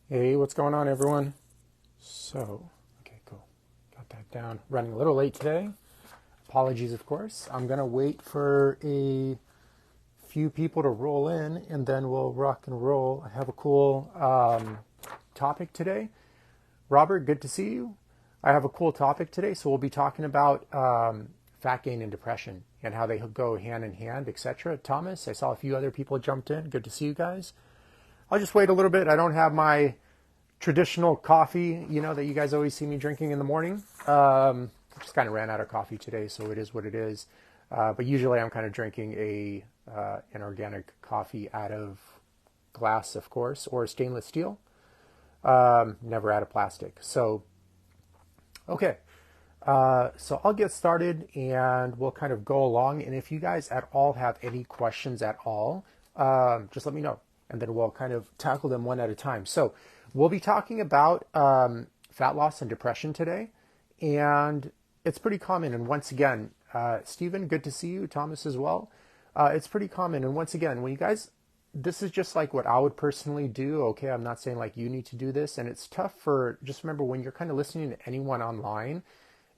Hey, what's going on, everyone? Okay, cool. Got that down. Running a little late today. Apologies, of course. I'm going to wait for a few people to roll in and then we'll rock and roll. I have a cool topic today. Robert, good to see you. I have a cool topic today. So we'll be talking about fat gain and depression and how they go hand in hand, etc. Thomas, I saw a few other people jumped in. Good to see you guys. I'll just wait a little bit. I don't have my traditional coffee, that you guys always see me drinking in the morning. Just kind of ran out of coffee today, so it is what it is. But usually I'm kind of drinking an organic coffee out of glass, of course, or stainless steel. Never out of plastic. So, okay. So I'll get started and we'll kind of go along. And if you guys at all have any questions at all, just let me know. And then we'll kind of tackle them one at a time. So we'll be talking about fat loss and depression today. And it's pretty common. And once again, Stephen, good to see you. Thomas as well. It's pretty common. And once again, when you guys, this is just like what I would personally do. Okay, I'm not saying like you need to do this. And it's tough just remember when you're kind of listening to anyone online,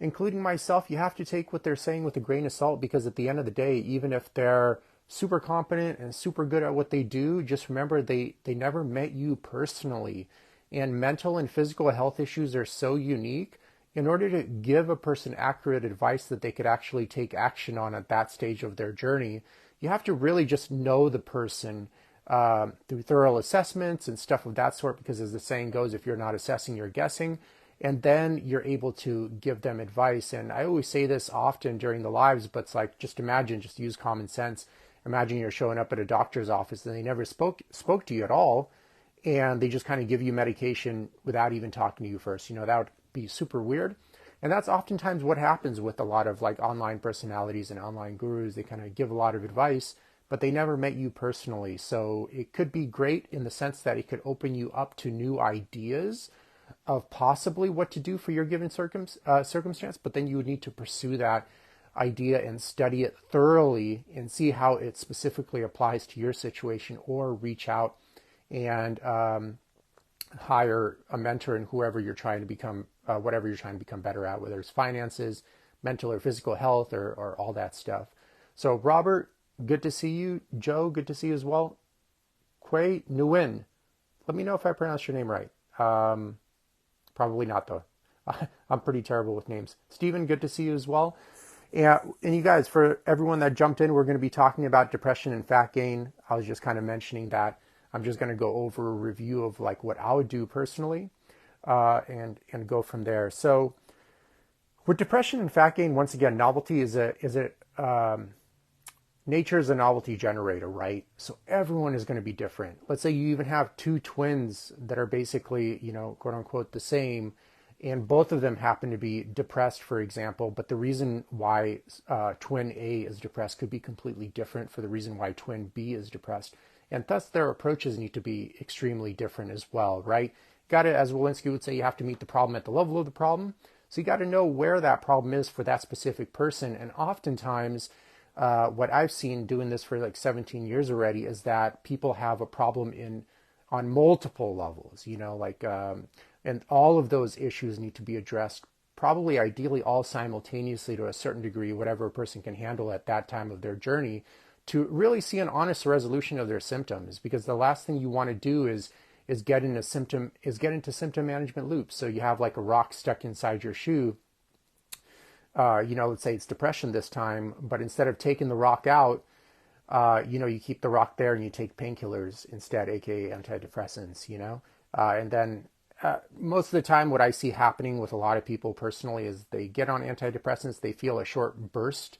including myself, you have to take what they're saying with a grain of salt because at the end of the day, even if they're super competent and super good at what they do, just remember they never met you personally. And mental and physical health issues are so unique. In order to give a person accurate advice that they could actually take action on at that stage of their journey, you have to really just know the person through thorough assessments and stuff of that sort, because as the saying goes, if you're not assessing, you're guessing. And then you're able to give them advice. And I always say this often during the lives, but it's like, just imagine, just use common sense. Imagine you're showing up at a doctor's office and they never spoke to you at all, and they just kind of give you medication without even talking to you first. That would be super weird. And that's oftentimes what happens with a lot of like online personalities and online gurus. They kind of give a lot of advice, but they never met you personally. So it could be great in the sense that it could open you up to new ideas of possibly what to do for your given circumstance, but then you would need to pursue that idea and study it thoroughly and see how it specifically applies to your situation, or reach out and hire a mentor in whoever you're trying to become, whatever you're trying to become better at, whether it's finances, mental or physical health, or all that stuff. So Robert, good to see you. Joe, good to see you as well. Quay Nguyen, let me know if I pronounced your name right. Probably not though. I'm pretty terrible with names. Stephen, good to see you as well. And you guys, for everyone that jumped in, we're going to be talking about depression and fat gain. I was just kind of mentioning that. I'm just going to go over a review of like what I would do personally, and go from there. So with depression and fat gain, once again, novelty nature is a novelty generator, right? So everyone is going to be different. Let's say you even have two twins that are basically, quote unquote, the same, and both of them happen to be depressed, for example, but the reason why twin A is depressed could be completely different for the reason why twin B is depressed. And thus their approaches need to be extremely different as well, right? Got to, as Walensky would say, you have to meet the problem at the level of the problem. So you got to know where that problem is for that specific person. And oftentimes, what I've seen doing this for like 17 years already is that people have a problem on multiple levels, and all of those issues need to be addressed, probably ideally all simultaneously to a certain degree, whatever a person can handle at that time of their journey, to really see an honest resolution of their symptoms. Because the last thing you want to do is get into symptom management loops. So you have like a rock stuck inside your shoe. Let's say it's depression this time, but instead of taking the rock out, you keep the rock there and you take painkillers instead, aka antidepressants, and then most of the time what I see happening with a lot of people personally is they get on antidepressants, they feel a short burst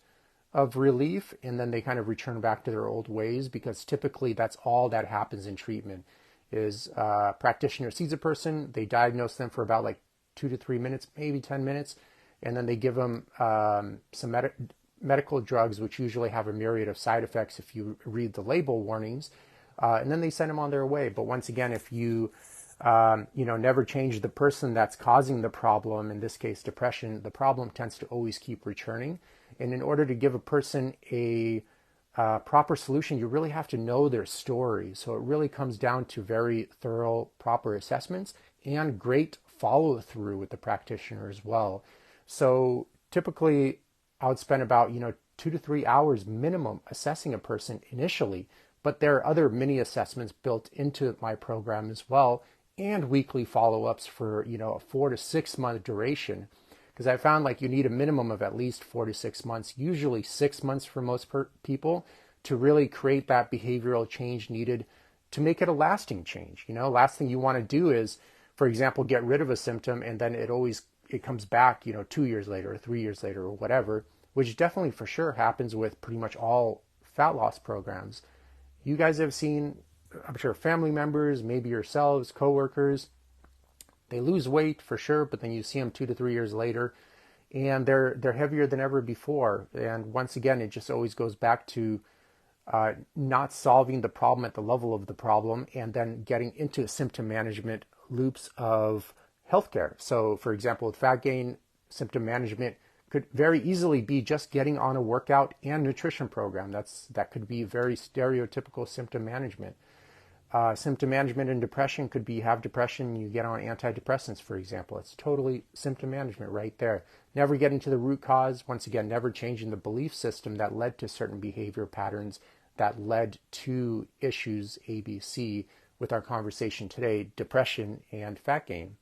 of relief, and then they kind of return back to their old ways, because typically that's all that happens in treatment is practitioner sees a person, they diagnose them for about like 2 to 3 minutes, maybe 10 minutes, and then they give them some medical drugs, which usually have a myriad of side effects if you read the label warnings, and then they send them on their way. But once again, if you never change the person that's causing the problem, in this case depression, the problem tends to always keep returning. And in order to give a person a proper solution, you really have to know their story. So it really comes down to very thorough, proper assessments and great follow through with the practitioner as well. So typically I would spend about, 2 to 3 hours minimum assessing a person initially, but there are other mini assessments built into my program as well, and weekly follow-ups for, a 4 to 6 month duration. Because I found like you need a minimum of at least 4 to 6 months, usually 6 months for most people, to really create that behavioral change needed to make it a lasting change. Last thing you want to do is, for example, get rid of a symptom and then it comes back, 2 years later or 3 years later or whatever, which definitely for sure happens with pretty much all fat loss programs. You guys have seen, I'm sure, family members, maybe yourselves, coworkers, they lose weight for sure, but then you see them 2 to 3 years later and they're heavier than ever before. And once again, it just always goes back to not solving the problem at the level of the problem and then getting into symptom management loops of healthcare. So for example, with fat gain, symptom management could very easily be just getting on a workout and nutrition program. That could be very stereotypical symptom management. Symptom management in depression could be have depression, you get on antidepressants, for example. It's totally symptom management right there. Never getting to the root cause. Once again, never changing the belief system that led to certain behavior patterns that led to issues A, B, C with our conversation today, depression and fat gain.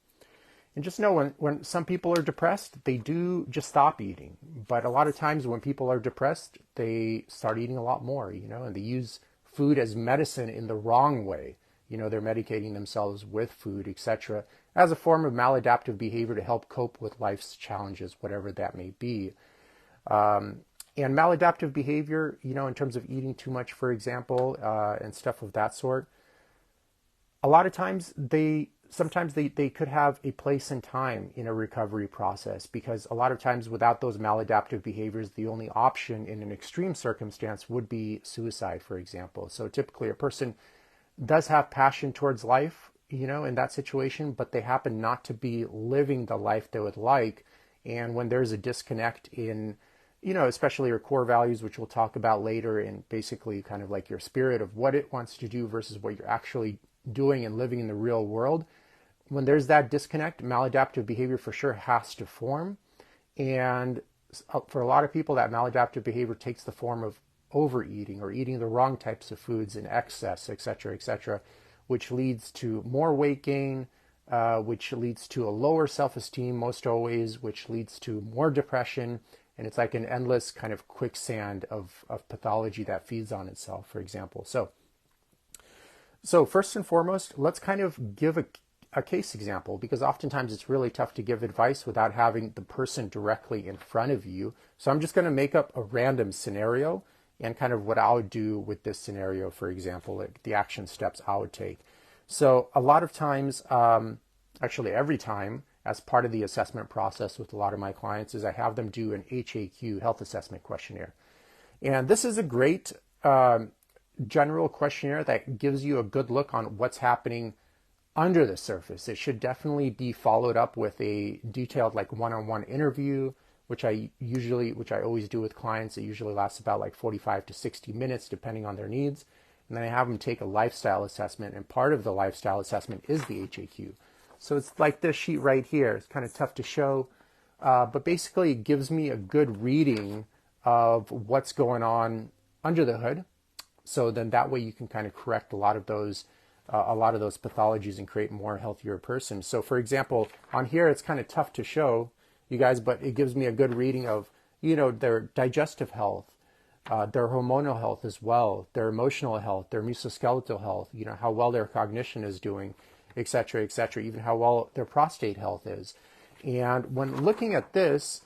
And just know when some people are depressed, they do just stop eating. But a lot of times when people are depressed, they start eating a lot more, and they use food as medicine in the wrong way. They're medicating themselves with food, etc., as a form of maladaptive behavior to help cope with life's challenges, whatever that may be. And maladaptive behavior, in terms of eating too much, for example, and stuff of that sort, a lot of times sometimes they could have a place and time in a recovery process, because a lot of times without those maladaptive behaviors, the only option in an extreme circumstance would be suicide, for example. So typically a person does have passion towards life, in that situation, but they happen not to be living the life they would like. And when there's a disconnect in, especially your core values, which we'll talk about later, and basically kind of like your spirit of what it wants to do versus what you're actually doing and living in the real world, when there's that disconnect, maladaptive behavior for sure has to form. And for a lot of people, that maladaptive behavior takes the form of overeating or eating the wrong types of foods in excess, etc., which leads to more weight gain, which leads to a lower self-esteem most always, which leads to more depression. And it's like an endless kind of quicksand of pathology that feeds on itself, for example. So first and foremost, let's kind of give a case example, because oftentimes it's really tough to give advice without having the person directly in front of you. So I'm just going to make up a random scenario and kind of what I would do with this scenario, for example, like the action steps I would take. So a lot of times, actually every time, as part of the assessment process with a lot of my clients, is I have them do an HAQ, health assessment questionnaire. And this is a great general questionnaire that gives you a good look on what's happening under the surface. It should definitely be followed up with a detailed like one-on-one interview, which I always do with clients. It usually lasts about like 45 to 60 minutes depending on their needs. And then I have them take a lifestyle assessment, and part of the lifestyle assessment is the HAQ. So it's like this sheet right here. It's kind of tough to show, but basically it gives me a good reading of what's going on under the hood. So then that way you can kind of correct a lot of those pathologies and create a more healthier person. So for example, on here, it's kind of tough to show you guys, but it gives me a good reading of, their digestive health, their hormonal health as well, their emotional health, their musculoskeletal health, how well their cognition is doing, etc., even how well their prostate health is. And when looking at this,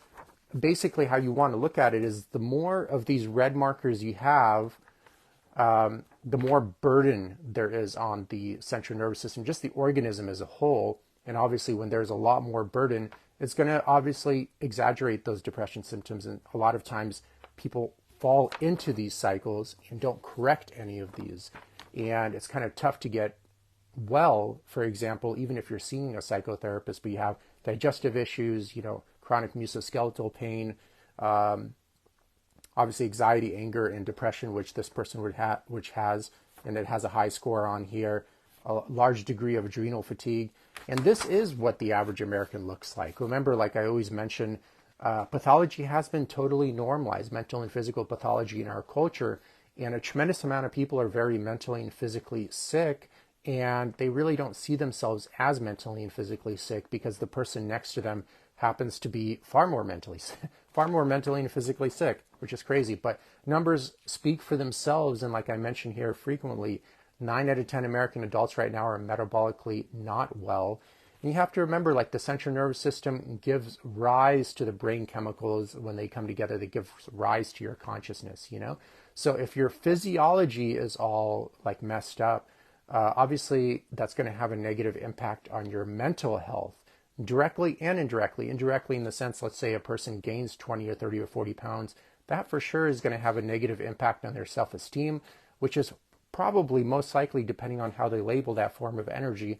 basically how you want to look at it is the more of these red markers you have, the more burden there is on the central nervous system, just the organism as a whole. And obviously when there's a lot more burden, it's going to obviously exaggerate those depression symptoms. And a lot of times people fall into these cycles and don't correct any of these. And it's kind of tough to get well, for example, even if you're seeing a psychotherapist, but you have digestive issues, chronic musculoskeletal pain, obviously anxiety, anger, and depression, which this person would have, which has, and it has a high score on here, a large degree of adrenal fatigue. And this is what the average American looks like. Remember, like I always mention, pathology has been totally normalized, mental and physical pathology in our culture. And a tremendous amount of people are very mentally and physically sick, and they really don't see themselves as mentally and physically sick because the person next to them happens to be far more mentally and physically sick, which is crazy. But numbers speak for themselves. And like I mentioned here frequently, 9 out of 10 American adults right now are metabolically not well. And you have to remember, like, the central nervous system gives rise to the brain chemicals when they come together. They give rise to your consciousness, you know? So if your physiology is all like messed up, obviously that's going to have a negative impact on your mental health, directly and indirectly. Indirectly in the sense, let's say a person gains 20 or 30 or 40 pounds, that for sure is going to have a negative impact on their self-esteem, which is probably most likely, depending on how they label that form of energy,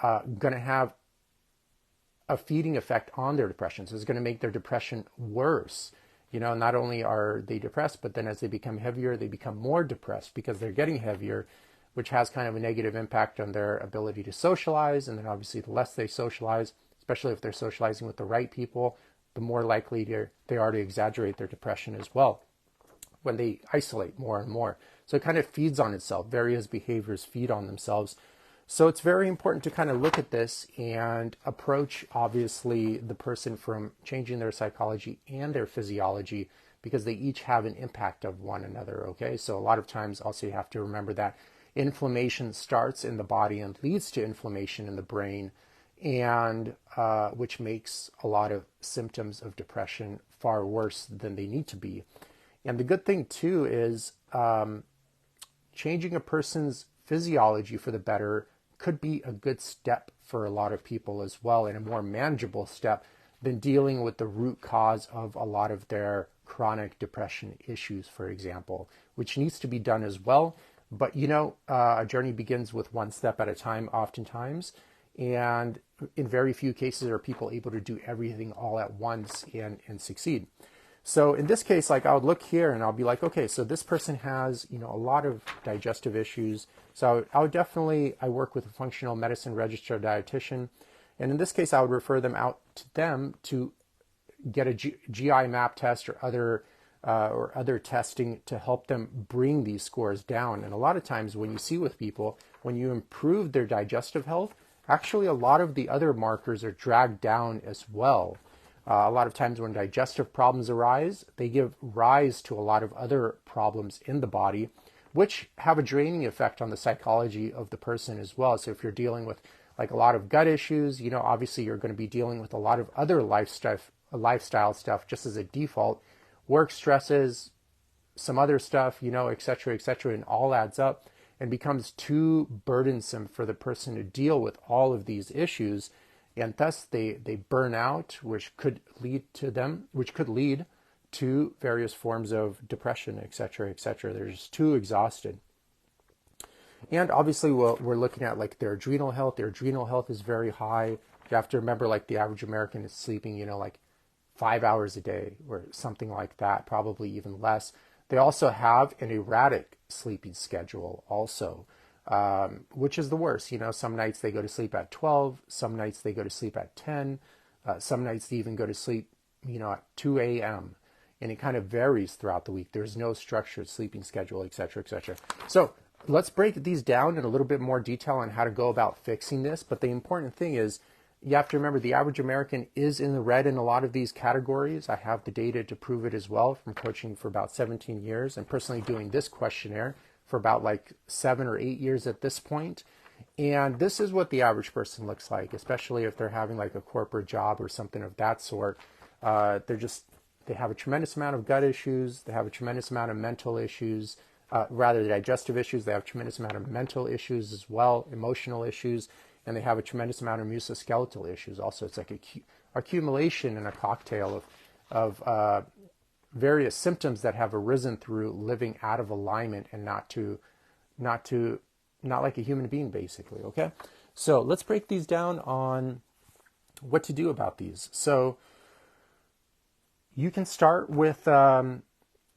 going to have a feeding effect on their depression. So it's going to make their depression worse. You know, not only are they depressed, but then as they become heavier, they become more depressed because they're getting heavier, which has kind of a negative impact on their ability to socialize. And then obviously the less they socialize, especially if they're socializing with the right people, the more likely they are to exaggerate their depression as well when they isolate more and more. So it kind of feeds on itself. Various behaviors feed on themselves. So it's very important to kind of look at this and approach, obviously, the person from changing their psychology and their physiology, because they each have an impact of one another, okay? So a lot of times also you have to remember that inflammation starts in the body and leads to inflammation in the brain, and which makes a lot of symptoms of depression far worse than they need to be. And the good thing, too, is changing a person's physiology for the better could be a good step for a lot of people as well, and a more manageable step than dealing with the root cause of a lot of their chronic depression issues, for example, which needs to be done as well. But, you know, a journey begins with one step at a time, oftentimes, and in very few cases are people able to do everything all at once and succeed. So in this case, like, I would look here and I'll be like, okay, so this person has, you know, a lot of digestive issues. So I would definitely, I work with a functional medicine registered dietitian. And in this case, I would refer them out to them to get a GI map test or other testing to help them bring these scores down. And a lot of times when you see with people, when you improve their digestive health, actually a lot of the other markers are dragged down as well. A lot of times when digestive problems arise, they give rise to a lot of other problems in the body, which have a draining effect on the psychology of the person as well. So if you're dealing with like a lot of gut issues, you know, obviously you're going to be dealing with a lot of other lifestyle stuff just as a default, work stresses, some other stuff, you know, et cetera, and all adds up and becomes too burdensome for the person to deal with all of these issues. And thus they burn out, which could lead to various forms of depression, et cetera, et cetera. They're just too exhausted. And obviously we're looking at like their adrenal health. Their adrenal health is very high. You have to remember, like, the average American is sleeping, you know, like 5 hours a day or something like that, probably even less. They also have an erratic sleeping schedule also. Which is the worst. You know, some nights they go to sleep at 12, some nights they go to sleep at 10, some nights they even go to sleep, you know, at 2 a.m. And it kind of varies throughout the week. There's no structured sleeping schedule, et cetera, et cetera. So let's break these down in a little bit more detail on how to go about fixing this. But the important thing is, you have to remember the average American is in the red in a lot of these categories. I have the data to prove it as well from coaching for about 17 years and personally doing this questionnaire for about like 7 or 8 years at this point. And this is what the average person looks like, especially if they're having like a corporate job or something of that sort. They have a tremendous amount of gut issues. They have a tremendous amount of mental issues, digestive issues. They have a tremendous amount of mental issues as well, emotional issues, and they have a tremendous amount of musculoskeletal issues also. It's like a accumulation and a cocktail of various symptoms that have arisen through living out of alignment and not like a human being, basically. Okay, so let's break these down on what to do about these. So you can start with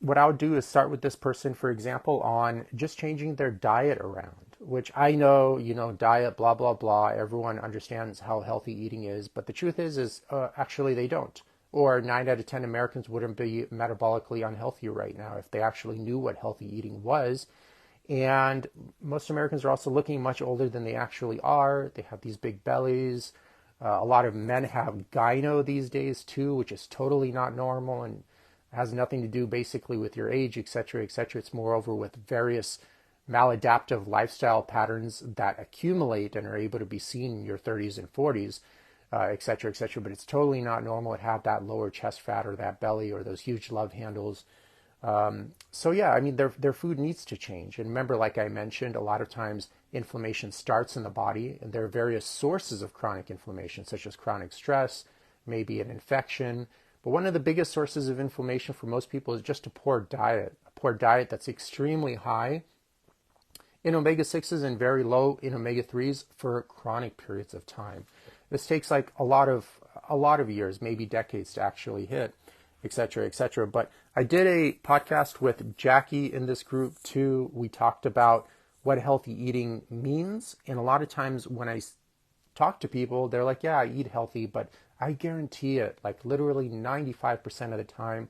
what I'll do is start with this person, for example, on just changing their diet around, which I know, diet, blah, blah, blah. Everyone understands how healthy eating is. But the truth is actually they don't. Or 9 out of 10 Americans wouldn't be metabolically unhealthy right now if they actually knew what healthy eating was. And most Americans are also looking much older than they actually are. They have these big bellies. A lot of men have gyno these days too, which is totally not normal and has nothing to do basically with your age, et cetera, et cetera. It's moreover with various maladaptive lifestyle patterns that accumulate and are able to be seen in your 30s and 40s, et cetera, et cetera. But it's totally not normal to have that lower chest fat or that belly or those huge love handles. So yeah, I mean, their food needs to change. And remember, like I mentioned, a lot of times inflammation starts in the body, and there are various sources of chronic inflammation, such as chronic stress, maybe an infection. But one of the biggest sources of inflammation for most people is just a poor diet that's extremely high in omega-6s and very low in omega-3s for chronic periods of time. This takes like a lot of years, maybe decades to actually hit, et cetera, et cetera. But I did a podcast with Jackie in this group too. We talked about what healthy eating means. And a lot of times when I talk to people, they're like, yeah, I eat healthy, but I guarantee it, like literally 95% of the time,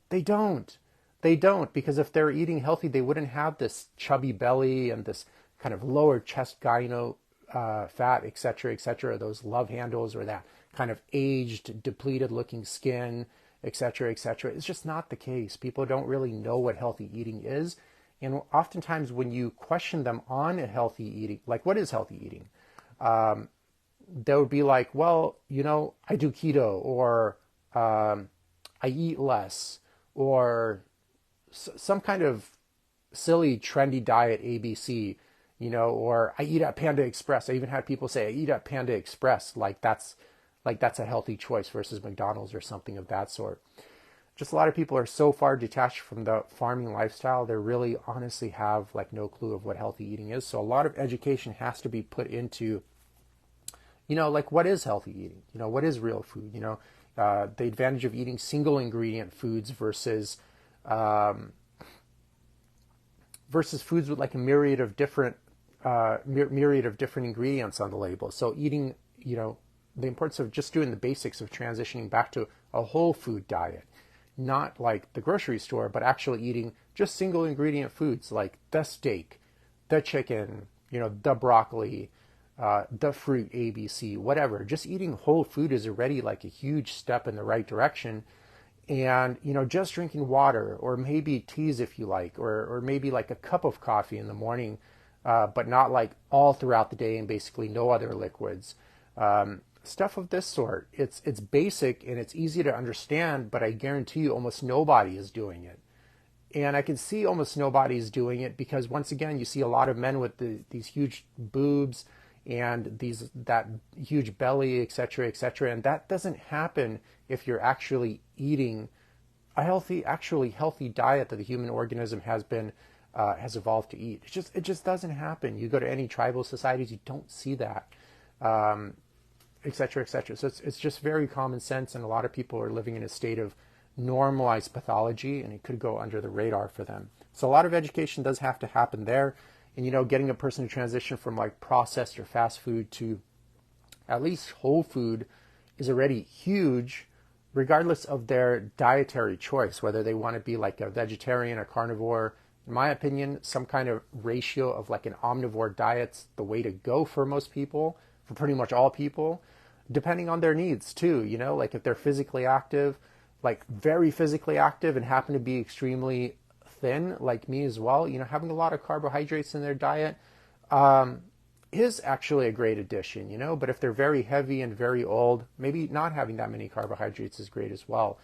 they don't. They don't, because if they're eating healthy, they wouldn't have this chubby belly and this kind of lower chest gyno fat, et cetera, those love handles or that kind of aged, depleted looking skin, et cetera, et cetera. It's just not the case. People don't really know what healthy eating is. And oftentimes when you question them on a healthy eating, like what is healthy eating? They would be like, well, I do keto, or I eat less, or some kind of silly, trendy diet ABC, or I eat at Panda Express. I even had people say I eat at Panda Express, like that's a healthy choice versus McDonald's or something of that sort. Just a lot of people are so far detached from the farming lifestyle, they really honestly have like no clue of what healthy eating is. So a lot of education has to be put into, like what is healthy eating? What is real food? The advantage of eating single ingredient foods versus foods with like a myriad of different ingredients on the label. So eating, the importance of just doing the basics of transitioning back to a whole food diet, not like the grocery store, but actually eating just single ingredient foods like the steak, the chicken, the broccoli, the fruit, ABC, whatever. Just eating whole food is already like a huge step in the right direction. And, just drinking water, or maybe teas if you like, or maybe like a cup of coffee in the morning, but not like all throughout the day and basically no other liquids. Stuff of this sort. It's basic and it's easy to understand, but I guarantee you almost nobody is doing it. And I can see almost nobody is doing it because once again, you see a lot of men with these huge boobs and that huge belly, et cetera, and that doesn't happen if you're actually eating a healthy diet that the human organism has evolved to eat. It just doesn't happen. You go to any tribal societies, you don't see that, et cetera, et cetera. So it's just very common sense, and a lot of people are living in a state of normalized pathology, and it could go under the radar for them. So a lot of education does have to happen there. And, getting a person to transition from like processed or fast food to at least whole food is already huge, regardless of their dietary choice, whether they want to be like a vegetarian or carnivore. In my opinion, some kind of ratio of like an omnivore diet's the way to go for most people, for pretty much all people, depending on their needs too. Like if they're physically active, like very physically active and happen to be extremely thin like me as well, having a lot of carbohydrates in their diet is actually a great addition, but if they're very heavy and very old, maybe not having that many carbohydrates is great as well.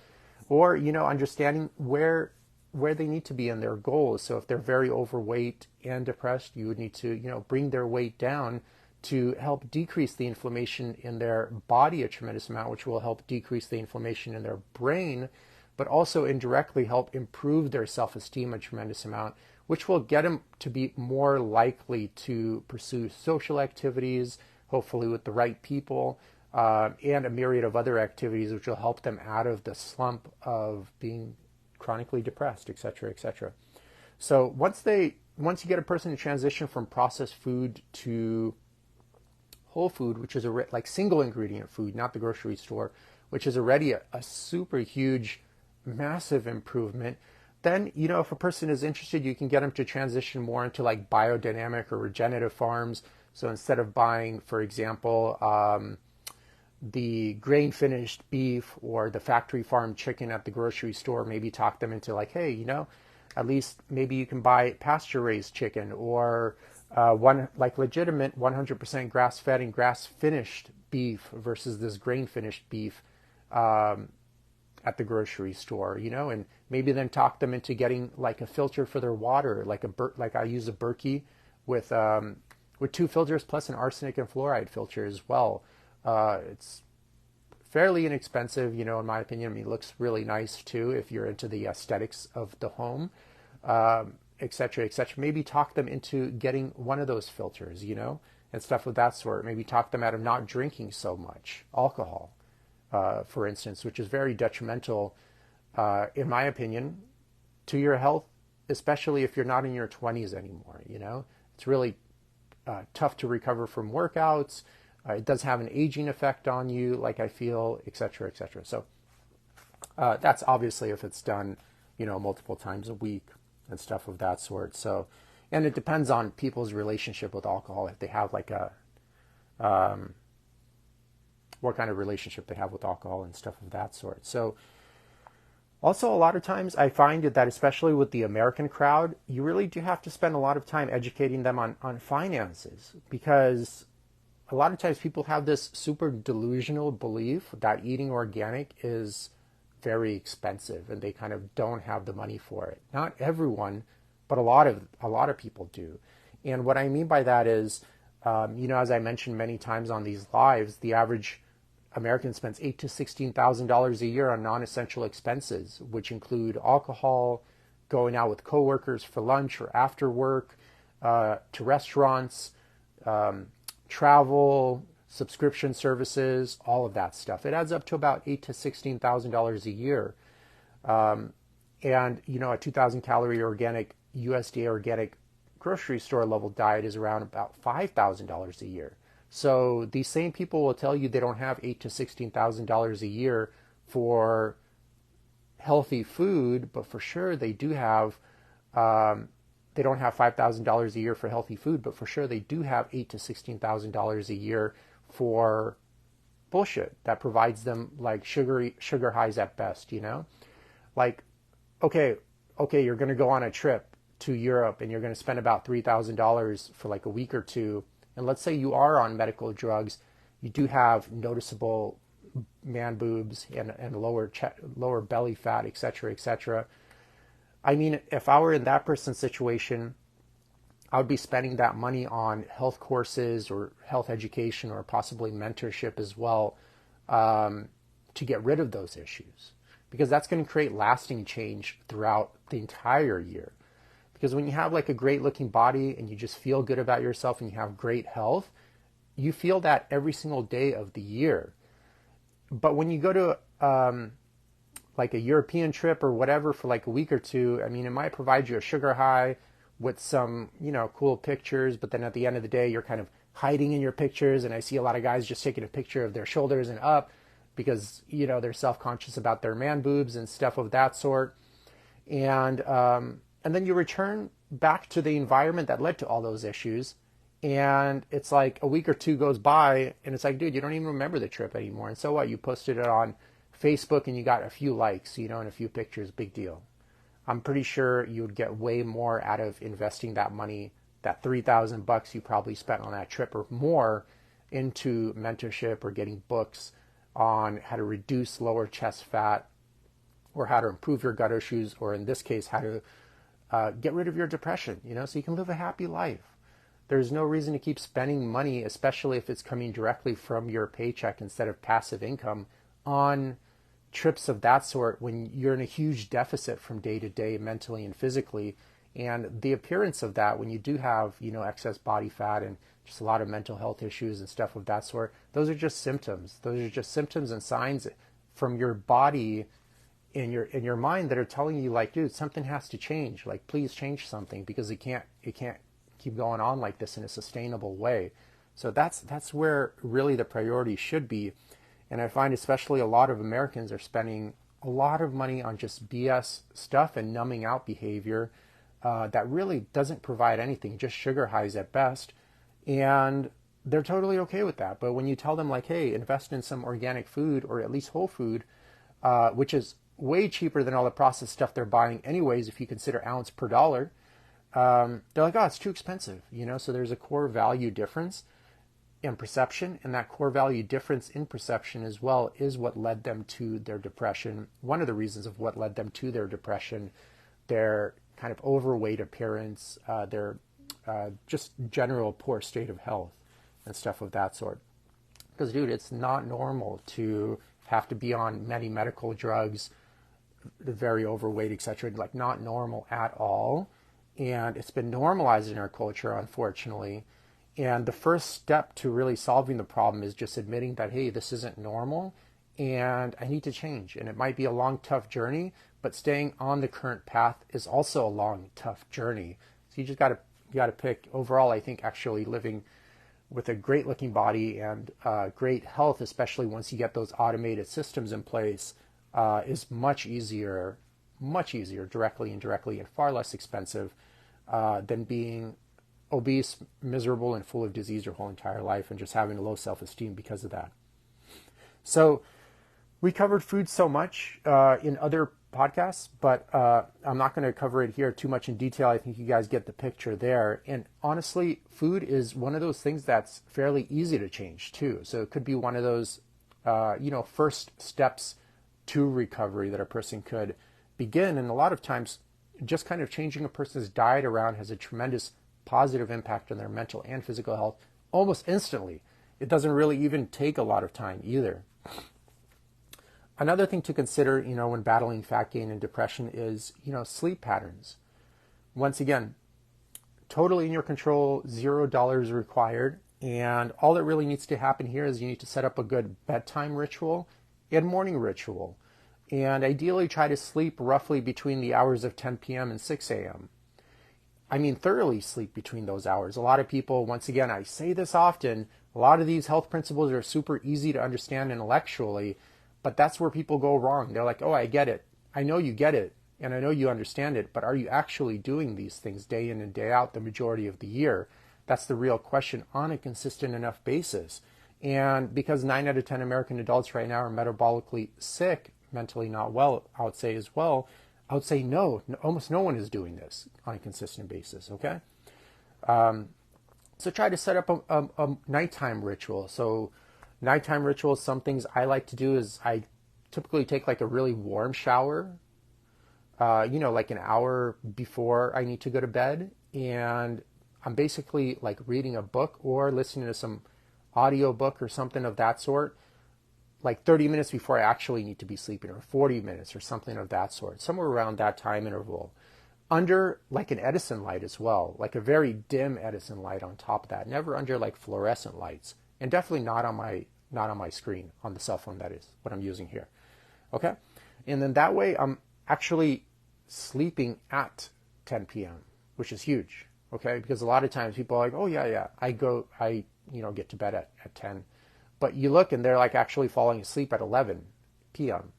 Or, understanding where they need to be in their goals. So if they're very overweight and depressed, you would need to, bring their weight down to help decrease the inflammation in their body a tremendous amount, which will help decrease the inflammation in their brain, but also indirectly help improve their self-esteem a tremendous amount, which will get them to be more likely to pursue social activities, hopefully with the right people, and a myriad of other activities which will help them out of the slump of being chronically depressed, etc., etc. So once you get a person to transition from processed food to whole food, which is like single ingredient food, not the grocery store, which is already a super huge, massive improvement, then, if a person is interested, you can get them to transition more into like biodynamic or regenerative farms. So instead of buying, for example, the grain finished beef or the factory farm chicken at the grocery store, maybe talk them into like, hey, at least maybe you can buy pasture raised chicken or one like legitimate 100% grass fed and grass finished beef versus this grain finished beef at the grocery store, and maybe then talk them into getting like a filter for their water, like I use a Berkey with 2 filters plus an arsenic and fluoride filter as well. It's fairly inexpensive, in my opinion. I mean, it looks really nice too if you're into the aesthetics of the home, etc., etc. Maybe talk them into getting one of those filters, and stuff of that sort. Maybe talk them out of not drinking so much alcohol, for instance, which is very detrimental, in my opinion, to your health, especially if you're not in your 20s anymore. It's really tough to recover from workouts. It does have an aging effect on you, like I feel, etc., etc. So that's obviously if it's done, multiple times a week and stuff of that sort. So, and it depends on people's relationship with alcohol. If they have like what kind of relationship they have with alcohol and stuff of that sort. So also a lot of times I find that especially with the American crowd, you really do have to spend a lot of time educating them on finances, because a lot of times people have this super delusional belief that eating organic is very expensive and they kind of don't have the money for it. Not everyone, but a lot of people do. And what I mean by that is, as I mentioned many times on these lives, the average American spends $8,000 to $16,000 a year on non-essential expenses, which include alcohol, going out with coworkers for lunch or after work, to restaurants, travel, subscription services, all of that stuff. It adds up to about $8,000 to $16,000 a year. And a 2,000 calorie organic USDA organic grocery store level diet is around about $5,000 a year. So these same people will tell you they don't have $8,000 to $16,000 a year for healthy food, but for sure they do have. They don't have $5,000 a year for healthy food, but for sure they do have $8,000 to $16,000 a year for bullshit that provides them like sugar highs at best. Like, okay, you're going to go on a trip to Europe and you're going to spend about $3,000 for like a week or two. And let's say you are on medical drugs, you do have noticeable man boobs and lower belly fat, etc., etc. I mean, if I were in that person's situation, I would be spending that money on health courses or health education or possibly mentorship as well, to get rid of those issues, because that's going to create lasting change throughout the entire year. Because when you have like a great looking body and you just feel good about yourself and you have great health, you feel that every single day of the year. But when you go to like a European trip or whatever for like a week or two, I mean, it might provide you a sugar high with some, cool pictures, but then at the end of the day, you're kind of hiding in your pictures. And I see a lot of guys just taking a picture of their shoulders and up because, they're self-conscious about their man boobs and stuff of that sort. And then you return back to the environment that led to all those issues. And it's like a week or two goes by and it's like, dude, you don't even remember the trip anymore. And so what? You posted it on Facebook and you got a few likes, and a few pictures, big deal. I'm pretty sure you would get way more out of investing that money, that $3,000 you probably spent on that trip or more, into mentorship or getting books on how to reduce lower chest fat or how to improve your gut issues, or in this case, how to get rid of your depression, so you can live a happy life. There's no reason to keep spending money, especially if it's coming directly from your paycheck instead of passive income, on trips of that sort when you're in a huge deficit from day to day, mentally and physically. And the appearance of that, when you do have, excess body fat and just a lot of mental health issues and stuff of that sort, those are just symptoms. Those are just symptoms and signs from your body in your mind that are telling you like, dude, something has to change. Like, please change something, because it can't keep going on like this in a sustainable way. So that's where really the priority should be. And I find especially a lot of Americans are spending a lot of money on just BS stuff and numbing out behavior that really doesn't provide anything, just sugar highs at best. And they're totally okay with that. But when you tell them like, hey, invest in some organic food, or at least whole food, which is way cheaper than all the processed stuff they're buying anyways, if you consider ounce per dollar, they're like, oh, it's too expensive, So there's a core value difference in perception, and that core value difference in perception as well is what led them to their depression. One of the reasons of what led them to their depression, their kind of overweight appearance, their just general poor state of health and stuff of that sort. Because, dude, it's not normal to have to be on many medical drugs, very overweight, etc. Like, not normal at all. And it's been normalized in our culture, unfortunately. And the first step to really solving the problem is just admitting that, hey, this isn't normal and I need to change. And it might be a long, tough journey, but staying on the current path is also a long, tough journey. So you just got to pick. Overall, I think actually living with a great looking body and great health, especially once you get those automated systems in place, is much easier, directly and indirectly, and far less expensive than being obese, miserable, and full of disease your whole entire life and just having a low self-esteem because of that. So we covered food so much in other podcasts, but I'm not going to cover it here too much in detail. I think you guys get the picture there. And honestly, food is one of those things that's fairly easy to change too. So it could be one of those, first steps to recovery that a person could begin. And a lot of times, just kind of changing a person's diet around has a tremendous positive impact on their mental and physical health almost instantly. It doesn't really even take a lot of time either. Another thing to consider, when battling fat gain and depression is, sleep patterns. Once again, totally in your control, $0 required. And all that really needs to happen here is you need to set up a good bedtime ritual and morning ritual. And ideally try to sleep roughly between the hours of 10 p.m. and 6 a.m. I mean, thoroughly sleep between those hours. A lot of people, once again, I say this often, a lot of these health principles are super easy to understand intellectually, but that's where people go wrong. They're like, oh, I get it. I know you get it, and I know you understand it, but are you actually doing these things day in and day out the majority of the year? That's the real question on a consistent enough basis. And because 9 out of 10 American adults right now are metabolically sick, mentally not well, I would say as well, I would say no, almost no one is doing this on a consistent basis, okay? So try to set up a nighttime ritual. So nighttime rituals, some things I like to do is I typically take like a really warm shower, like an hour before I need to go to bed. And I'm basically like reading a book or listening to some audio book or something of that sort, like 30 minutes before I actually need to be sleeping, or 40 minutes or something of that sort, somewhere around that time interval, under like an Edison light as well, like a very dim Edison light on top of that, never under like fluorescent lights, and definitely not on my screen, on the cell phone, that is what I'm using here. Okay. And then that way I'm actually sleeping at 10 p.m., which is huge. Okay. Because a lot of times people are like, oh yeah, I get to bed at 10. But you look and they're like actually falling asleep at 11 p.m.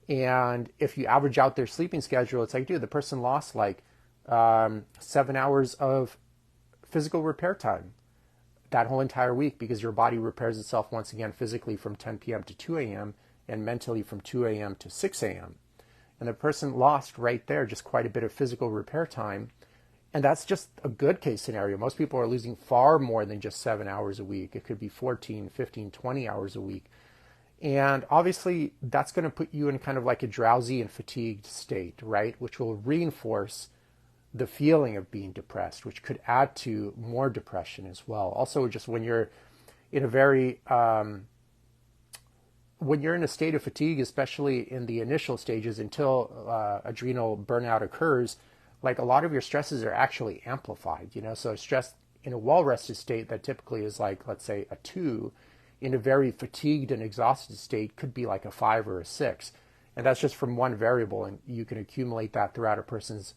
And if you average out their sleeping schedule, it's like, dude, the person lost like 7 hours of physical repair time that whole entire week, because your body repairs itself once again physically from 10 p.m. to 2 a.m. and mentally from 2 a.m. to 6 a.m. And the person lost right there just quite a bit of physical repair time. And that's just a good case scenario. Most people are losing far more than just 7 hours a week. It could be 14, 15, 20 hours a week. And obviously that's going to put you in kind of like a drowsy and fatigued state, right? Which will reinforce the feeling of being depressed, which could add to more depression as well. Also, just when you're in a very, when you're in a state of fatigue, especially in the initial stages until adrenal burnout occurs, like a lot of your stresses are actually amplified, so stress in a well-rested state that typically is like, let's say a 2, in a very fatigued and exhausted state could be like a 5 or a 6. And that's just from one variable, and you can accumulate that throughout a person's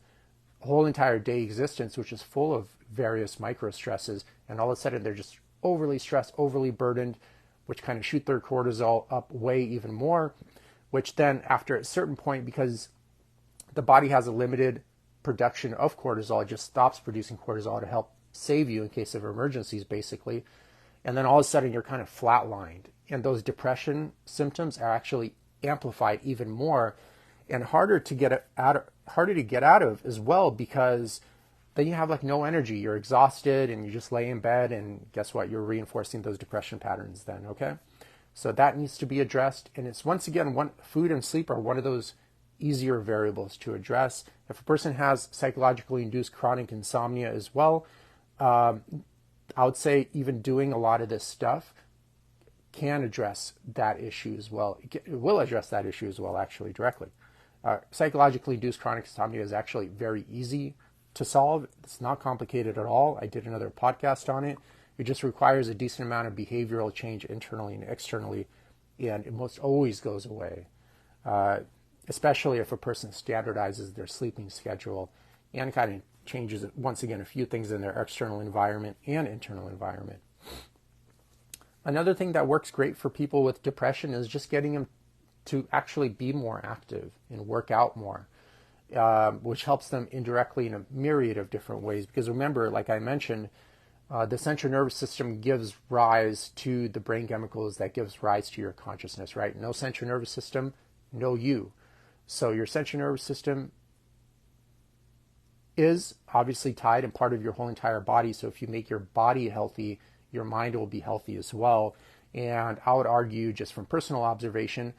whole entire day existence, which is full of various micro stresses, and all of a sudden they're just overly stressed, overly burdened, which kind of shoot their cortisol up way even more, which then after a certain point, because the body has a limited production of cortisol, it just stops producing cortisol to help save you in case of emergencies, basically. And then all of a sudden you're kind of flatlined, and those depression symptoms are actually amplified even more and harder to get out of as well, because then you have like no energy, you're exhausted, and you just lay in bed, and guess what, you're reinforcing those depression patterns then. Okay, so that needs to be addressed, and it's once again, food and sleep are one of those easier variables to address. If a person has psychologically induced chronic insomnia as well, I would say even doing a lot of this stuff can address that issue as well. It will address that issue as well, actually, directly. Psychologically induced chronic insomnia is actually very easy to solve. It's not complicated at all. I did another podcast on it. It just requires a decent amount of behavioral change internally and externally, and it most always goes away, especially if a person standardizes their sleeping schedule and kind of changes, once again, a few things in their external environment and internal environment. Another thing that works great for people with depression is just getting them to actually be more active and work out more, which helps them indirectly in a myriad of different ways. Because remember, like I mentioned, the central nervous system gives rise to the brain chemicals that gives rise to your consciousness, right? No central nervous system, no you. So your central nervous system is obviously tied and part of your whole entire body. So if you make your body healthy, your mind will be healthy as well. And I would argue, just from personal observation,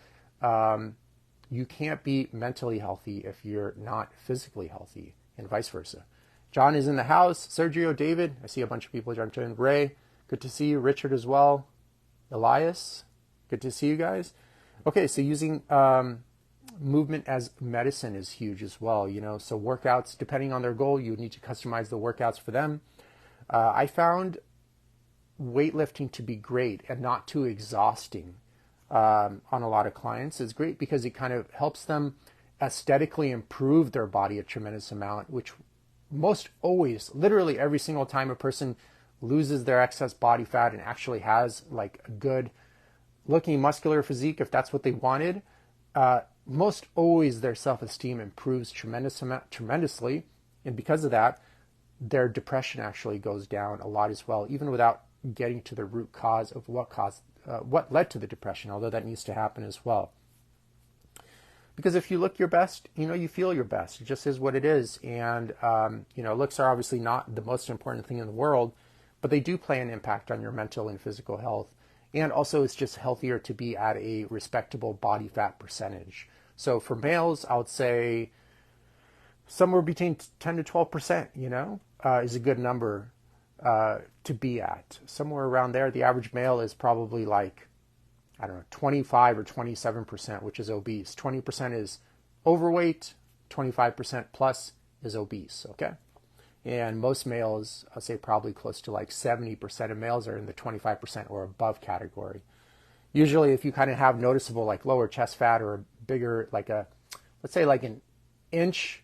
you can't be mentally healthy if you're not physically healthy, and vice versa. John is in the house. Sergio, David, I see a bunch of people jumped in. Ray, good to see you. Richard as well. Elias, good to see you guys. Okay, so using movement as medicine is huge as well. So workouts, depending on their goal, you need to customize the workouts for them. I found weightlifting to be great and not too exhausting on a lot of clients. Is great because it kind of helps them aesthetically improve their body a tremendous amount, which most always, literally every single time a person loses their excess body fat and actually has like a good looking muscular physique, if that's what they wanted, most always their self-esteem improves tremendously. And because of that, their depression actually goes down a lot as well, even without getting to the root cause of what led to the depression, although that needs to happen as well. Because if you look your best, you feel your best. It just is what it is. And, looks are obviously not the most important thing in the world, but they do play an impact on your mental and physical health. And also it's just healthier to be at a respectable body fat percentage. So for males, I would say somewhere between 10 to 12%, is a good number to be at. Somewhere around there. The average male is probably like, 25 or 27%, which is obese. 20% is overweight, 25% plus is obese, okay? And most males, I'll say probably close to like 70% of males are in the 25% or above category. Usually if you kind of have noticeable like lower chest fat or a bigger, let's say like an inch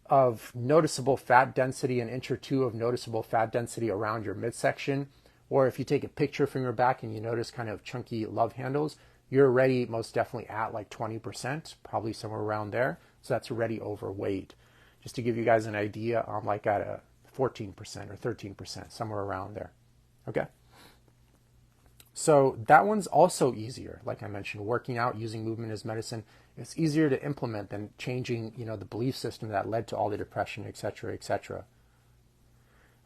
of noticeable fat density, an inch or two of noticeable fat density around your midsection, or if you take a picture from your back and you notice kind of chunky love handles, you're already most definitely at like 20%, probably somewhere around there. So that's already overweight. Just to give you guys an idea, I'm like at a 14% or 13%, somewhere around there. Okay. So that one's also easier. Like I mentioned, working out, using movement as medicine, it's easier to implement than changing, the belief system that led to all the depression, et cetera, et cetera.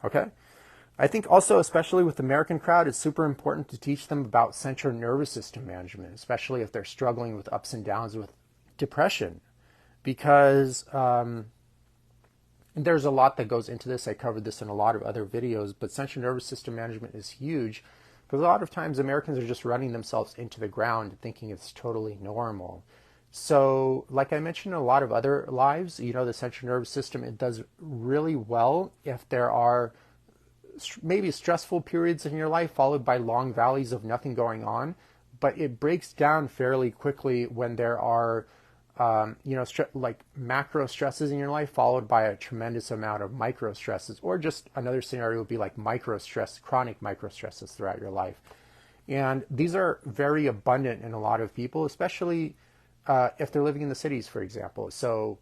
Okay. I think also, especially with the American crowd, it's super important to teach them about central nervous system management, especially if they're struggling with ups and downs with depression, because there's a lot that goes into this. I covered this in a lot of other videos, but central nervous system management is huge because a lot of times Americans are just running themselves into the ground thinking it's totally normal. So like I mentioned in a lot of other lives, the central nervous system, it does really well if there are maybe stressful periods in your life followed by long valleys of nothing going on, but it breaks down fairly quickly when there are like macro stresses in your life followed by a tremendous amount of micro stresses, or just another scenario would be like micro stress, chronic micro stresses throughout your life. And these are very abundant in a lot of people, especially if they're living in the cities, for example. So,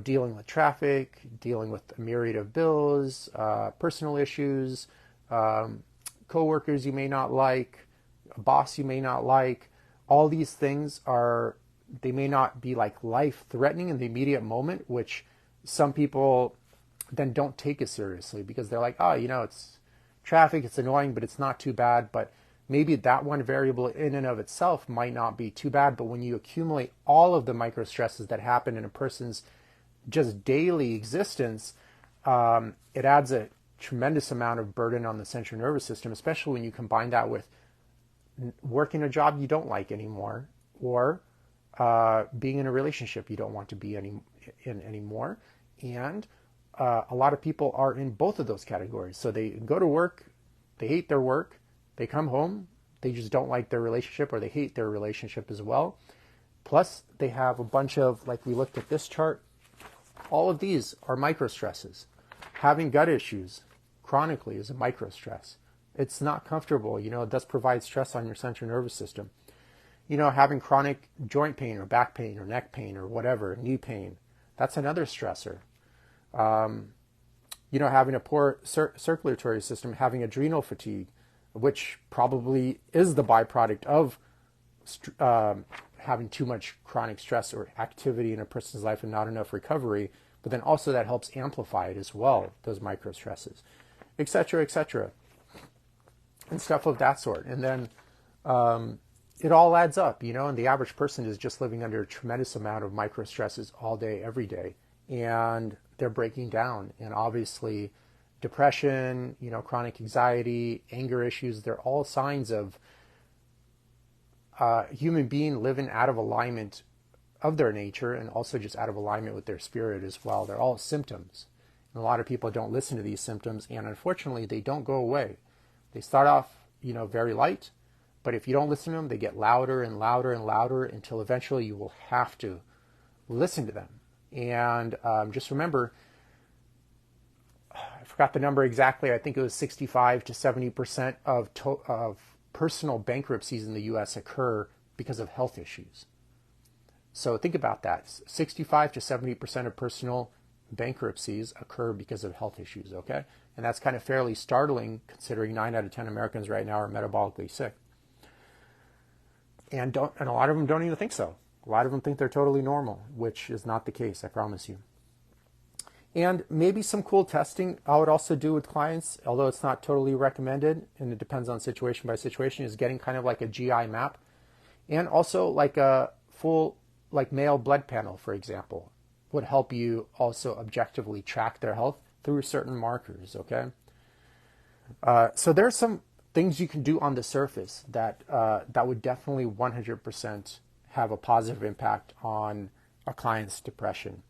dealing with traffic, dealing with a myriad of bills, personal issues, coworkers you may not like, a boss you may not like. All these things they may not be like life-threatening in the immediate moment, which some people then don't take as seriously because they're like, oh, it's traffic, it's annoying, but it's not too bad. But maybe that one variable in and of itself might not be too bad, but when you accumulate all of the micro stresses that happen in a person's just daily existence, it adds a tremendous amount of burden on the central nervous system, especially when you combine that with working a job you don't like anymore, or being in a relationship you don't want to be in anymore. And a lot of people are in both of those categories. So they go to work, they hate their work, they come home, they just don't like their relationship, or they hate their relationship as well. Plus, they have a bunch of, like we looked at this chart, all of these are micro stresses. Having gut issues chronically is a micro stress. It's not comfortable. It does provide stress on your central nervous system. Having chronic joint pain or back pain or neck pain or whatever, knee pain, that's another stressor. Having a poor circulatory system, having adrenal fatigue, which probably is the byproduct of having too much chronic stress or activity in a person's life and not enough recovery, but then also that helps amplify it as well, those micro stresses, et cetera, and stuff of that sort. And then it all adds up, and the average person is just living under a tremendous amount of micro stresses all day, every day, and they're breaking down. And obviously depression, chronic anxiety, anger issues, they're all signs of a human being living out of alignment of their nature, and also just out of alignment with their spirit as well. They're all symptoms. And a lot of people don't listen to these symptoms, and unfortunately they don't go away. They start off, very light, but if you don't listen to them, they get louder and louder and louder until eventually you will have to listen to them. And just remember, I forgot the number exactly. I think it was 65 to 70% of personal bankruptcies in the U.S. occur because of health issues. So think about that. 65 to 70% of personal bankruptcies occur because of health issues, okay? And that's kind of fairly startling considering 9 out of 10 Americans right now are metabolically sick. And a lot of them don't even think so. A lot of them think they're totally normal, which is not the case, I promise you. And maybe some cool testing I would also do with clients, although it's not totally recommended, and it depends on situation by situation, is getting kind of like a GI map. And also like a full male blood panel, for example, would help you also objectively track their health through certain markers, okay? So there's some things you can do on the surface that would definitely 100% have a positive impact on a client's depression.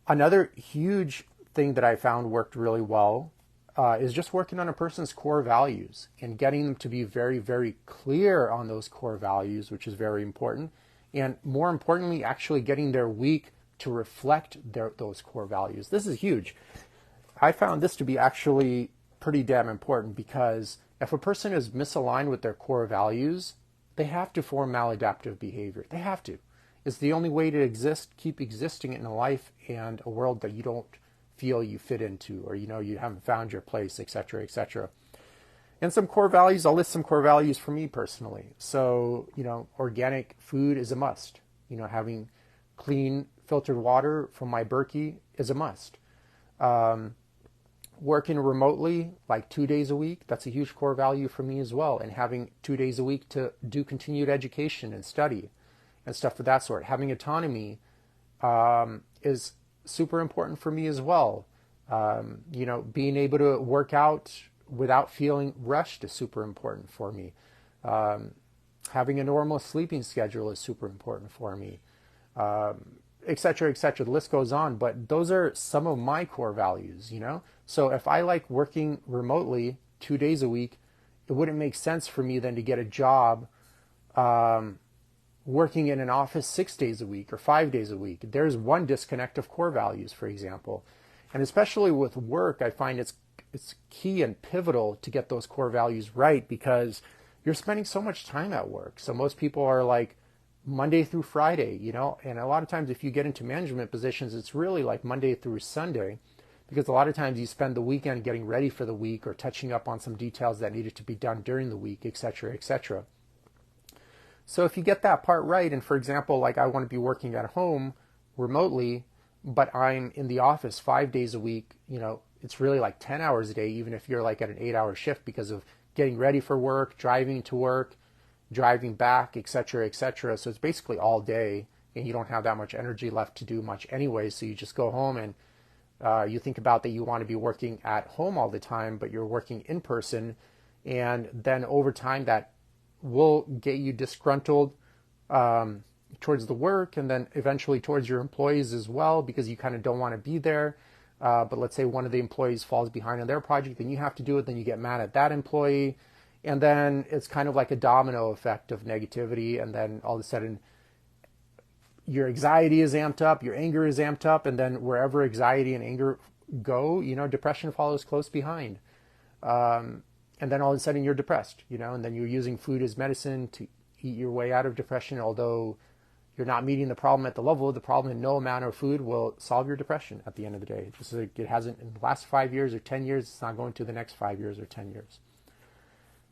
Another huge thing that I found worked really well is just working on a person's core values and getting them to be very, very clear on those core values, which is very important. And more importantly, actually getting their week to reflect those core values. This is huge. I found this to be actually pretty damn important, because if a person is misaligned with their core values, they have to form maladaptive behavior. They have to. It's the only way to keep existing in a life and a world that you don't feel you fit into, or you haven't found your place, etc., etc. And some core values, I'll list some core values for me personally. So, organic food is a must. Having clean filtered water from my Berkey is a must. Working remotely, like 2 days a week, that's a huge core value for me as well. And having 2 days a week to do continued education and study and stuff of that sort. Having autonomy is super important for me as well. Being able to work out without feeling rushed is super important for me. Having a normal sleeping schedule is super important for me, et cetera, et cetera. The list goes on, but those are some of my core values, So if I like working remotely 2 days a week, it wouldn't make sense for me then to get a job working in an office 6 days a week or 5 days a week. There's one disconnect of core values, for example. And especially with work, I find it's key and pivotal to get those core values right, because you're spending so much time at work. So most people are like Monday through Friday, and a lot of times if you get into management positions, it's really like Monday through Sunday, because a lot of times you spend the weekend getting ready for the week or touching up on some details that needed to be done during the week, etc., etc. So if you get that part right, and for example, like I want to be working at home remotely, but I'm in the office 5 days a week, it's really like 10 hours a day, even if you're like at an 8-hour shift, because of getting ready for work, driving to work, driving back, etc., etc. So it's basically all day, and you don't have that much energy left to do much anyway. So you just go home and you think about that you want to be working at home all the time, but you're working in person. And then over time, that will get you disgruntled towards the work, and then eventually towards your employees as well, because you kind of don't want to be there. But let's say one of the employees falls behind on their project, then you have to do it, then you get mad at that employee. And then it's kind of like a domino effect of negativity. And then all of a sudden, your anxiety is amped up, your anger is amped up. And then wherever anxiety and anger go, depression follows close behind. And then all of a sudden you're depressed, and then you're using food as medicine to eat your way out of depression, although you're not meeting the problem at the level of the problem, and no amount of food will solve your depression at the end of the day. Just like it hasn't in the last 5 years or 10 years, it's not going to the next 5 years or 10 years.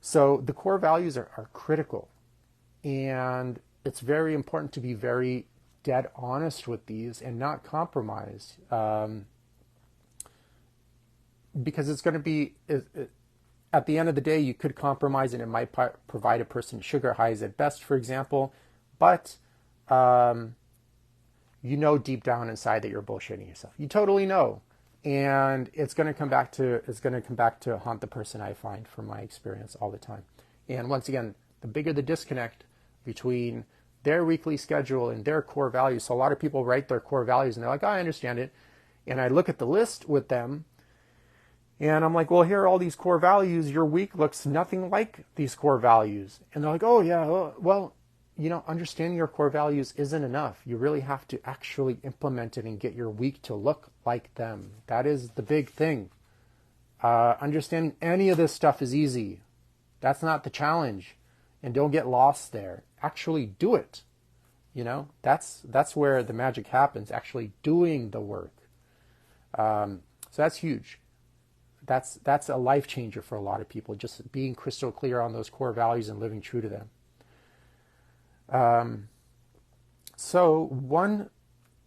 So the core values are critical, and it's very important to be very dead honest with these and not compromise, because it's going to be, at the end of the day, you could compromise and it might provide a person sugar highs at best, for example, but deep down inside that you're bullshitting yourself. You totally know. And it's going to come back to haunt the person, I find, from my experience all the time. And once again, the bigger the disconnect between their weekly schedule and their core values. So a lot of people write their core values and they're like, oh, I understand it. And I look at the list with them and I'm like, well, here are all these core values. Your week looks nothing like these core values. And they're like, oh yeah, well, understanding your core values isn't enough. You really have to actually implement it and get your week to look like them. That is the big thing. Understanding any of this stuff is easy. That's not the challenge. And don't get lost there. Actually do it. That's where the magic happens, actually doing the work. So that's huge. That's a life changer for a lot of people, just being crystal clear on those core values and living true to them. So one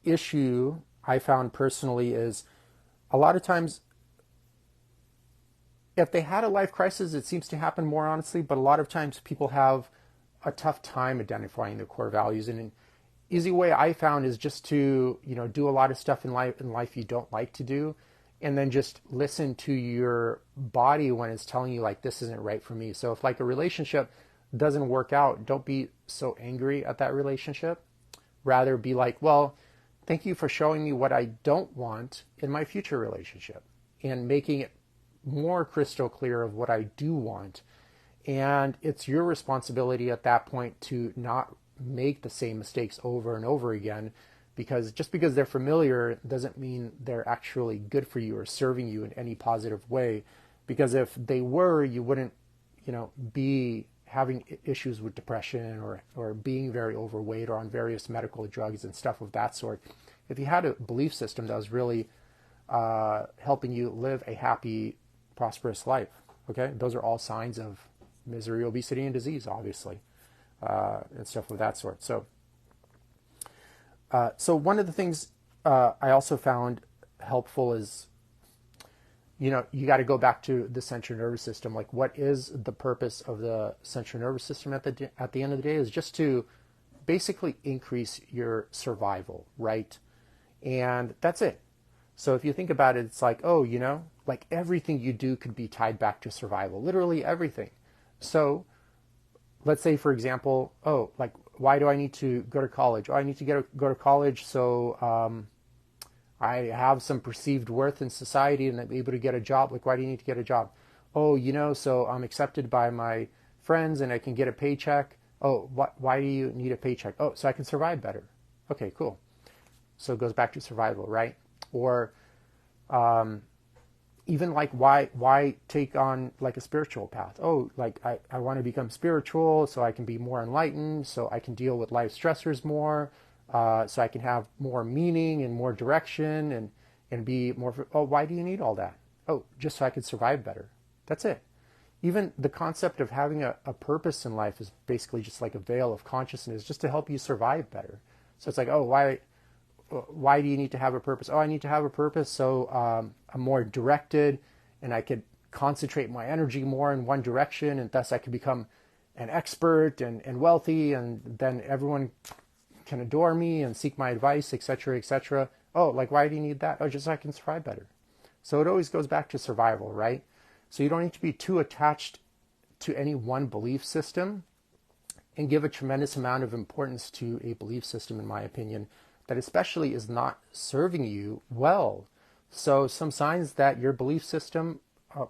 issue I found personally is a lot of times if they had a life crisis, it seems to happen more honestly, but a lot of times people have a tough time identifying their core values. And an easy way I found is just to, do a lot of stuff in life you don't like to do, and then just listen to your body when it's telling you like, this isn't right for me. So if like a relationship doesn't work out, don't be so angry at that relationship. Rather be like, well, thank you for showing me what I don't want in my future relationship, and making it more crystal clear of what I do want. And it's your responsibility at that point to not make the same mistakes over and over again, because just because they're familiar doesn't mean they're actually good for you or serving you in any positive way. Because if they were, you wouldn't, be having issues with depression or being very overweight or on various medical drugs and stuff of that sort. If you had a belief system that was really helping you live a happy, prosperous life, okay? Those are all signs of misery, obesity, and disease, obviously, and stuff of that sort. So one of the things I also found helpful is, you got to go back to the central nervous system. Like, what is the purpose of the central nervous system at the end of the day? Is just to basically increase your survival, right? And that's it. So if you think about it, it's like, oh, like everything you do could be tied back to survival, literally everything. So let's say, for example, oh, like, why do I need to go to college? Oh, I need to go to college so I have some perceived worth in society and I'm able to get a job. Like, why do you need to get a job? Oh, so I'm accepted by my friends and I can get a paycheck Oh, why do you need a paycheck? Oh, so I can survive better. Okay, cool. So it goes back to survival, right? Or even like why take on like a spiritual path? Oh, like I want to become spiritual so I can be more enlightened, so I can deal with life stressors more, so I can have more meaning and more direction and be more. Oh, why do you need all that? Oh, just so I can survive better. That's it. Even the concept of having a purpose in life is basically just like a veil of consciousness just to help you survive better. So it's like, oh, why do you need to have a purpose? Oh, I need to have a purpose so I'm more directed and I could concentrate my energy more in one direction, and thus I could become an expert and wealthy, and then everyone can adore me and seek my advice, etc., etc. Oh, like why do you need that? Oh, just so I can survive better. So it always goes back to survival, right? So you don't need to be too attached to any one belief system and give a tremendous amount of importance to a belief system, in my opinion, that especially is not serving you well. So some signs that your belief system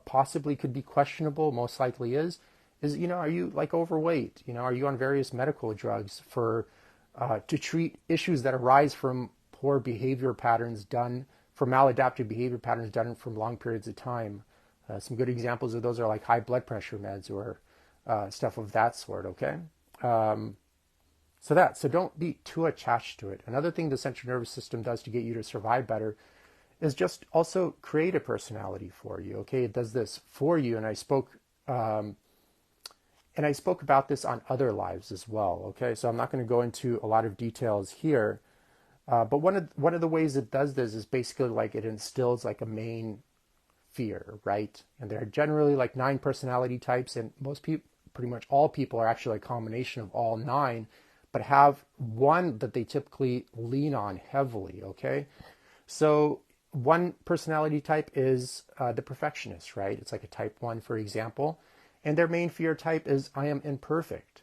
possibly could be questionable, most likely is, are you like overweight? Are you on various medical drugs to treat issues that arise from poor behavior patterns done, from maladaptive behavior patterns done from long periods of time? Some good examples of those are like high blood pressure meds or stuff of that sort, okay? So don't be too attached to it. Another thing the central nervous system does to get you to survive better is just also create a personality for you. Okay, it does this for you, and I spoke about this on other lives as well. Okay, so I'm not going to go into a lot of details here, but one of the ways it does this is basically like it instills like a main fear, right? And there are generally like 9 personality types, and most people, pretty much all people, are actually a combination of all 9, but have one that they typically lean on heavily, okay? So one personality type is the perfectionist, right? It's like a type 1, for example. And their main fear type is I am imperfect.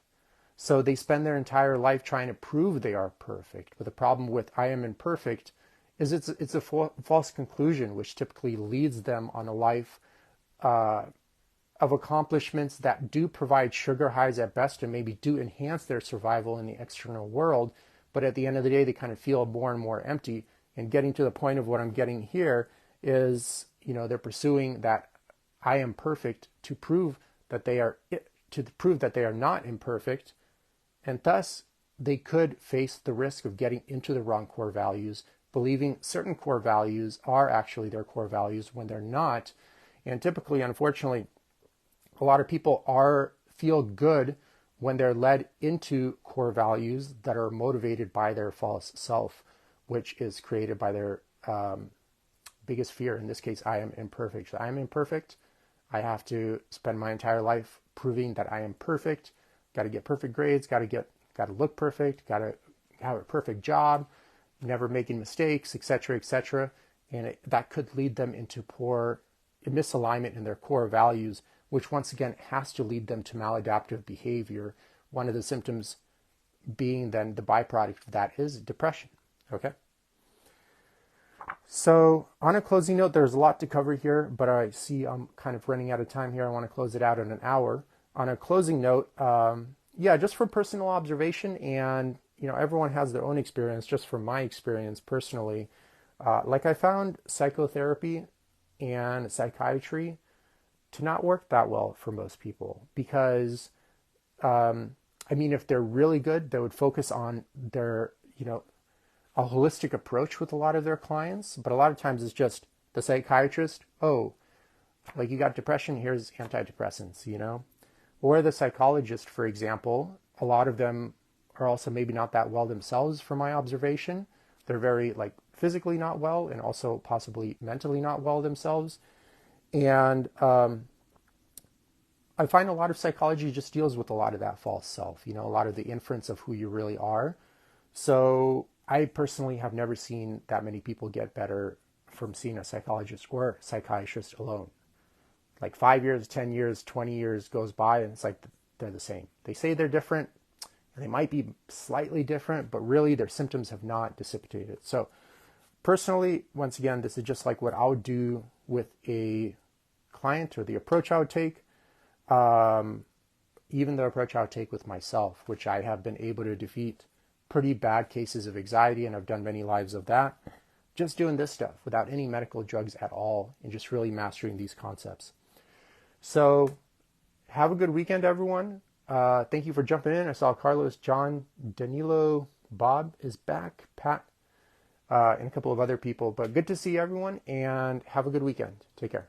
So they spend their entire life trying to prove they are perfect. But the problem with I am imperfect is it's a false conclusion, which typically leads them on a life of accomplishments that do provide sugar highs at best and maybe do enhance their survival in the external world. But at the end of the day, they kind of feel more and more empty. And getting to the point of what I'm getting here is, they're pursuing that I am perfect to prove that they are not imperfect, and thus they could face the risk of getting into the wrong core values, believing certain core values are actually their core values when they're not. And typically, unfortunately, a lot of people feel good when they're led into core values that are motivated by their false self, which is created by their biggest fear. In this case, I am imperfect. So I am imperfect. I have to spend my entire life proving that I am perfect. Got to get perfect grades. Got to look perfect. Got to have a perfect job. Never making mistakes, etc., etc. And that could lead them into poor misalignment in their core values, which once again has to lead them to maladaptive behavior. One of the symptoms being then the byproduct of that is depression. Okay. So on a closing note, there's a lot to cover here, but I see I'm kind of running out of time here. I want to close it out in an hour. On a closing note, just from personal observation, and everyone has their own experience. Just from my experience personally, I found psychotherapy and psychiatry to not work that well for most people because, if they're really good, they would focus on their, a holistic approach with a lot of their clients. But a lot of times it's just the psychiatrist, oh, like you got depression, here's antidepressants, Or the psychologist, for example, a lot of them are also maybe not that well themselves from my observation. They're very physically not well and also possibly mentally not well themselves. And I find a lot of psychology just deals with a lot of that false self, a lot of the inference of who you really are. So I personally have never seen that many people get better from seeing a psychologist or psychiatrist alone. 5 years, 10 years, 20 years goes by and it's like they're the same. They say they're different and they might be slightly different, but really their symptoms have not dissipated. So personally, once again, this is just like what I would do with a client or the approach I would take. even the approach I'll take with myself, which I have been able to defeat pretty bad cases of anxiety, and I've done many lives of that, just doing this stuff without any medical drugs at all and just really mastering these concepts. So have a good weekend, everyone. Thank you for jumping in. I saw Carlos, John, Danilo, Bob is back, Pat, and a couple of other people. But good to see everyone, and have a good weekend. Take care.